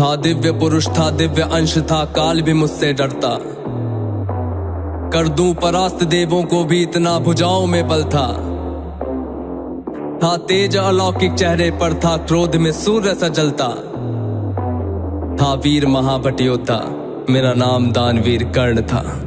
था दिव्य पुरुष था, दिव्य अंश था, काल भी मुझसे डरता। कर दूं परास्त देवों को भी, इतना भुजाओं में बल था। तेज अलौकिक चेहरे पर था, क्रोध में सूर्य सा जलता। था वीर महाभट योद्धा, मेरा नाम दानवीर कर्ण था।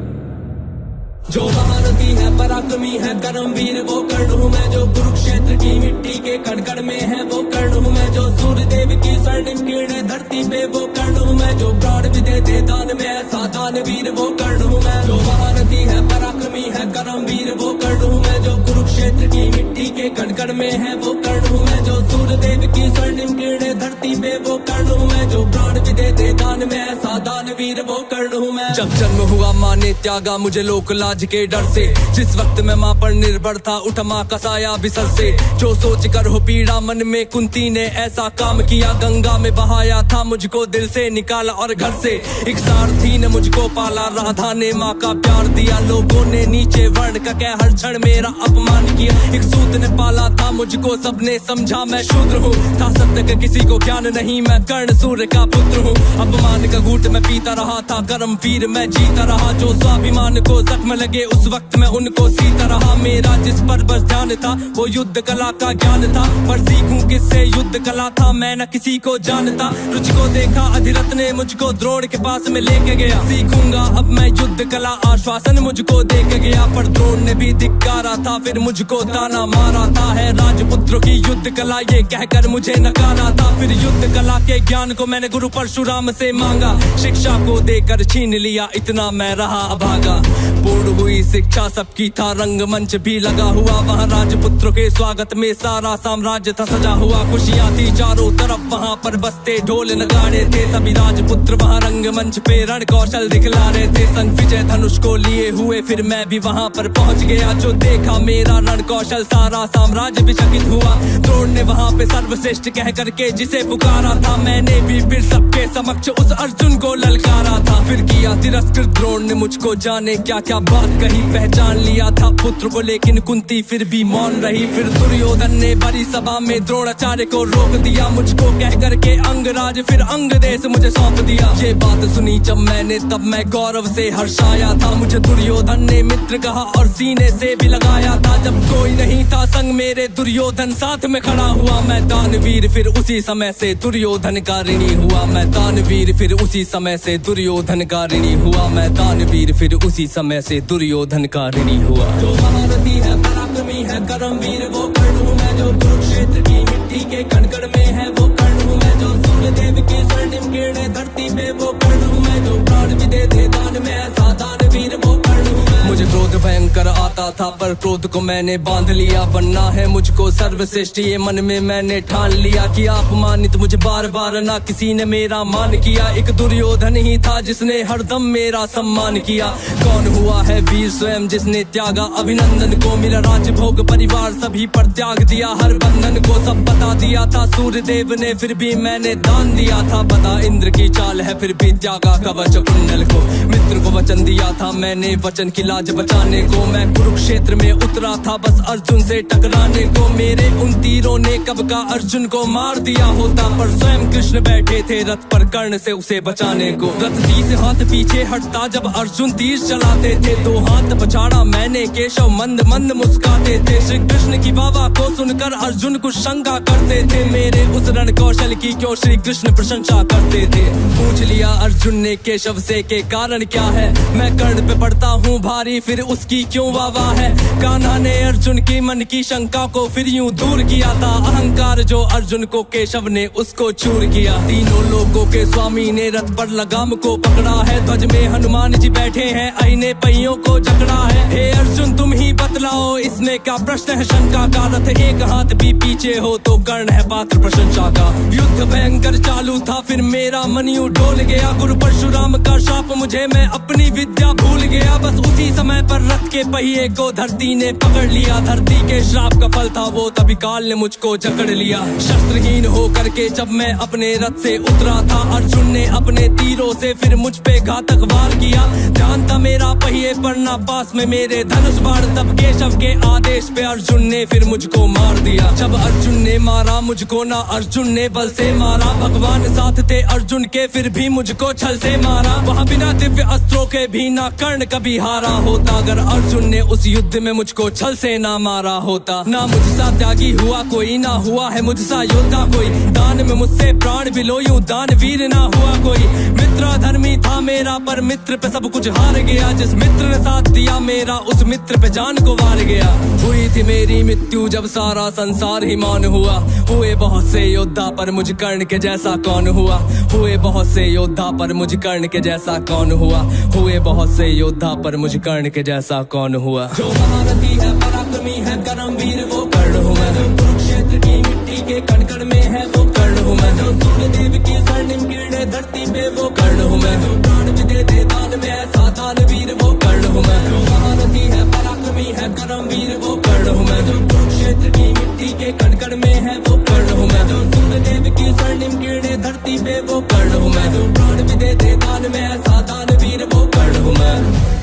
जो महारथी है, पराक्रमी है, कर्मवीर वो कर्ण हूँ मैं। जो कुरुक्षेत्र की मिट्टी के कण-कण में है वो कर्ण हूँ मैं। जो सूर्य देव की स्वर्णिम किरणें धरती पे वो कर्ण हूँ मैं। जो प्राण भी दे दान में ऐसा दानवीर वो कर्ण हूँ मैं। जो महारथी है, पराक्रमी है, कर्मवीर वो कर्ण हूँ मैं। जो कुरुक्षेत्र की मिट्टी के कण-कण में है वो कर्ण हूँ मैं। जो सूर्य देव की स्वर्णिम किरणें धरती पे वो कर्ण हूँ मैं। जो प्राण भी दे दान में ऐसा दानवीर वो कर्ण हूँ मैं। जब जन्म हुआ माँ ने त्यागा मुझे लोक लाज के डर से। जिस वक्त मैं माँ पर निर्भर था, उठ माँ का साया बिसर से। जो सोच कर हो पीड़ा मन में, कुंती ने ऐसा काम किया। गंगा में बहाया था मुझको, दिल से निकाला और घर से। एक सारथी ने मुझको पाला, राधा ने माँ का प्यार दिया। लोगों ने नीचे वर्ण का कह हर क्षण मेरा अपमान किया। एक सूत ने पाला था मुझको, सबने समझा मैं शूद्र हूँ। था सत्य का किसी को ज्ञान नहीं, मैं कर्ण सूर्य का पुत्र हूँ। अपमान का घूंट मैं पीता रहा था, कर्मवीर मैं जीता रहा। जो स्वाभिमान को जख्म लगे उस वक्त मैं उनको सीता रहा। मेरा जिस पर बस ध्यान था वो युद्ध कला का ज्ञान था। पर सीखूं किससे युद्ध कला था, मैं न किसी को जानता। रुच को देखा अधिरथ ने मुझको द्रोण के पास में लेके गया। सीखूंगा अब मैं युद्ध कला, आश्वासन मुझको दे के गया। पर द्रोण ने भी धिक्कारा था, फिर मुझको ताना मारा था। है राजपुत्रों की युद्ध कला ये कहकर मुझे नकारा था। फिर युद्ध कला के ज्ञान को मैंने गुरु परशुराम से मांगा। शिक्षा को देकर छीन लिया, इतना मैं रहा अभागा। पूर्ण हुई शिक्षा सबकी था, रंगमंच भी लगा हुआ। वहाँ राजपुत्रों के स्वागत में सारा साम्राज्य था सजा हुआ। खुशियाँ थी चारों तरफ, वहाँ पर बजते ढोल नगाड़े थे। सभी राजपुत्र वहाँ रंगमंच पे रण कौशल दिखला रहे थे। संग विजय धनुष को लिए हुए फिर मैं भी वहाँ पर पहुँच गया। जो देखा मेरा रण कौशल, सारा साम्राज्य भी चकित हुआ। द्रोण ने वहाँ पे सर्वश्रेष्ठ कह करके जिसे पुकारा था, मैंने भी फिर सबके समक्ष उस अर्जुन को ललकारा था। फिर किया तिरस्कृत द्रोण ने मुझको, जाने क्या क्या बात कही। पहचान लिया था पुत्र को, लेकिन कुंती फिर भी मौन रही। फिर दुर्योधन ने बड़ी सभा में द्रोणाचार्य को रोक दिया। मुझको कह करके अंगराज फिर अंग देश मुझे सौंप दिया। ये बात सुनी जब मैंने, तब मैं गौरव से हर्षाया था। मुझे दुर्योधन ने मित्र कहा और सीने से भी लगाया था। जब कोई नहीं था संग मेरे, दुर्योधन साथ में खड़ा हुआ। मैं दानवीर फिर उसी समय से दुर्योधन का ऋणी हुआ। मैं दानवीर फिर उसी समय से दुर्योधन का ऋणी हुआ। मैं दानवीर फिर उसी समय से दुर्योधन का ऋणी हुआ। जो महारथी है, पराक्रमी है, कर्मवीर वो कर्ण हूँ मैं। जो कुरुक्षेत्र की मिट्टी के कण-कण में है वो कर्ण हूँ मैं। जो सूर्य देव की स्वर्णिम किरणें धरती पे वो कर्ण हूँ मैं। जो प्राण भी दे दान में ऐसा दानवीर वो कर्ण हूँ मैं। मुझे क्रोध भयंकर आता था, पर क्रोध को मैंने बांध लिया। बनना है मुझको सर्वश्रेष्ठ, ये मन में मैंने ठान लिया। कि अपमानित मुझे बार बार ना किसी ने मेरा मान किया। एक दुर्योधन ही था जिसने हरदम मेरा सम्मान किया। कौन हुआ है वीर स्वयं जिसने त्यागा अभिनंदन को। मेरा राज्य भोग परिवार सभी पर त्याग दिया, हर बंधन को सब बता दिया था। सूर्य देव ने फिर भी मैंने दान दिया था। बता इंद्र की चाल है, फिर भी त्यागा कवच कुंडल को। मित्र को वचन दिया था मैंने, वचन की लाज बचाने को। मैं कुरुक्षेत्र में उतरा था बस अर्जुन से टकराने को। मेरे उन तीरों ने कब का अर्जुन को मार दिया होता, पर स्वयं कृष्ण बैठे थे रथ पर कर्ण से उसे बचाने को। रथ 30 हाथ पीछे हटता जब अर्जुन तीर चलाते थे। 2 हाथ पछाड़ा मैंने, केशव मंद मंद मुस्काते थे। श्री कृष्ण की वाह को सुनकर अर्जुन कुछ शंका करते थे। मेरे उस रण कौशल की क्यों श्री कृष्ण प्रशंसा करते थे। पूछ लिया अर्जुन ने केशव से के कारण क्या है। मैं कर्ण पे पड़ता हूँ भारी, फिर उसकी क्यों वाह है। कान्हा ने अर्जुन की मन की शंका को फिर यूं दूर किया था। अहंकार जो अर्जुन को केशव ने उसको चूर किया। तीनों लोगों के स्वामी ने रथ पर लगाम को पकड़ा है। ध्वज में हनुमान जी बैठे हैं, अहिने पहियों को जकड़ा है। हे अर्जुन तुम ही बतलाओ इसमें क्या प्रश्न है शंका का। रथ एक हाथ भी पीछे हो तो कर्ण है पात्र प्रशंसा का। युद्ध भयंकर चालू था, फिर मेरा मन यूं डोल गया। गुरु परशुराम का शाप मुझे, मैं अपनी विद्या भूल गया। बस उसी समय पर रथ के पहिए को धरती ने पकड़ लिया। धरती के श्राप का सफल था वो, तभी काल ने मुझको जकड़ लिया। शस्त्रहीन हो करके जब मैं अपने रथ से उतरा था, अर्जुन ने अपने तीरों से फिर मुझ पे घातक वार किया। ध्यान था मेरा पहिए पर ना पास में मेरे धनुष बाण, तब केशव के आदेश पे अर्जुन ने फिर मुझको मार दिया। जब अर्जुन ने मारा मुझको ना अर्जुन ने बल से मारा, भगवान साथ थे अर्जुन के फिर भी मुझको छल से मारा। वहाँ बिना दिव्य अस्त्रों के भी ना कर्ण कभी हारा होता, अगर अर्जुन ने उस युद्ध में मुझको छल से ना मारा होता। ना मुझसा त्यागी हुआ कोई, ना हुआ है मुझसा योद्धा कोई, दान में मुझसे प्राण भी लो यूं दानवीर ना हुआ कोई। मित्र धर्मी था मेरा पर मित्र पे सब कुछ हार गया, जिस मित्र ने साथ दिया मेरा उस मित्र पे जान को वार गया। हुई थी मेरी मृत्यु जब सारा संसार ही मौन हुआ, हुए बहुत से योद्धा पर मुझ कर्ण के जैसा कौन हुआ। हुए बहुत से योद्धा पर मुझ कर्ण के जैसा कौन हुआ, हुए बहुत से योद्धा पर मुझ कर्ण के जैसा कौन हुआ। जो महारथी है पराक्रमी है कर्मवीर वो कर्ण हूँ मैं, जो कुरुक्षेत्र की मिट्टी के कण कण में है वो कर्ण हूँ मैं, जो सूर्यदेव की स्वर्णिम किरणें धरती पे वो कर्ण हूँ मैं, जो प्राण भी दे दे दान में ऐसा दानवीर वो कर्ण हूँ मैं। जो महारथी है पराक्रमी है कर्मवीर वो कर्ण हूँ मैं, जो कुरुक्षेत्र की मिट्टी के कण कण में है वो कर्ण हूँ मैं, जो सूर्यदेव की स्वर्णिम किरणें धरती पे वो कर्ण हूँ मैं, जो प्राण भी दे दे दान में ऐसा दानवीर वो कर्ण हूँ मैं।